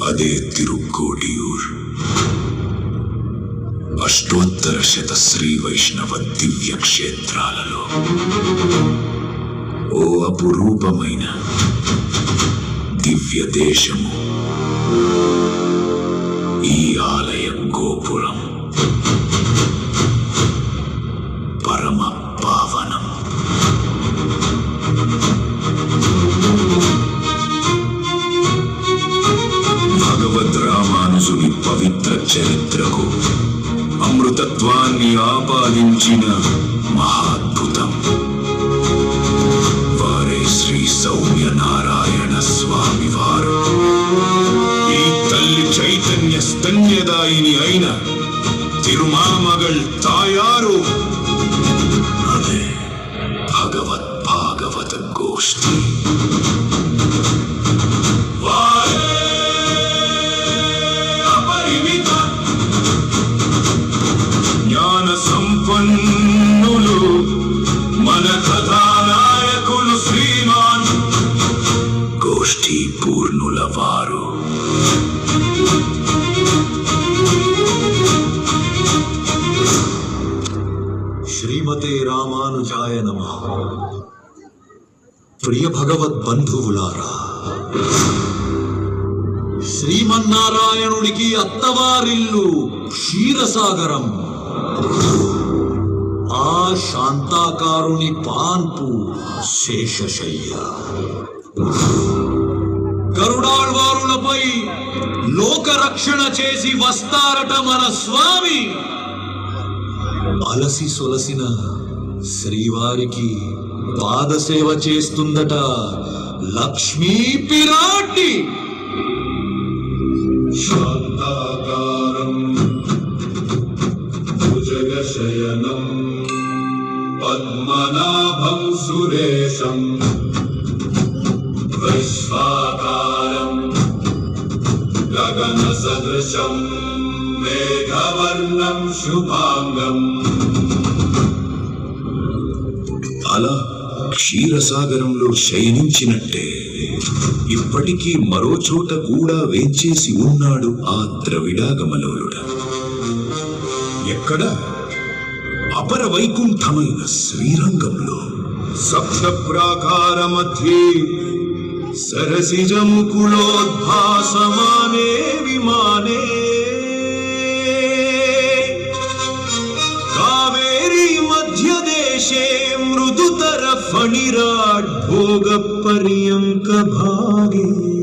అదే తిరుక్కోడియూర్. అష్టోత్తర శత శ్రీ వైష్ణవ దివ్య క్షేత్రాలలో ఓ అపురూపమైన దివ్య దేశము ఈ ఆలయ గోపురం. పరమ పావనం. భగవద్ రామానుజుని పవిత్ర చరిత్రకు అమృతత్వాన్ని ఆపాదించిన మహాద్భుతం. వారే శ్రీ సౌమ్యనారాయణ స్వామి వారు. ఈ తల్లి చైతన్య స్తన్యదాయిని అయిన తిరుమామగల్ తాయారు. అదే భగవత్ భాగవత గోష్ఠి. జ్ఞాన సంపన్నులు మన కథానాయకులు శ్రీమాన్ గోష్ఠీ పూర్ణుల వారు. శ్రీమతే రామానుజాయ నమః. ప్రియ భగవద్ బంధువులారా, శ్రీమన్నారాయణుడికి అత్తవారిల్లు క్షీరసాగరం. ఆ శాంతాకారుని పాన్పు శేషశయ్య. గరుడాళ్వారులపై లోకరక్షణ చేసి వస్తారట మన స్వామి. అలసి సొలసిన శ్రీవారికి పాదసేవ చేస్తుందట లక్ష్మీ పిరాటి. శాంతాకారం భుజగశయనం పద్మనాభం సురేశం విశ్వాకారం గగన సదృశం మేఘవర్ణం శుభాంగం. అలా క్షీరసాగరంలో శయనించినట్టే ఇప్పటికీ మరో చోట కూడా వేంచేసి ఉన్నాడు ఆ ద్రవిడాగమలోలుడ. ఎక్కడ? అపర వైకుంఠమైన శ్రీరంగంలో. సప్త ప్రాకార మధ్యే సరసిజముకులోద్భాసమానే విమానే కావేరీ మధ్య దేశే మృదుతర ఫణిరాట్ భోగ పర్యంక భాగే.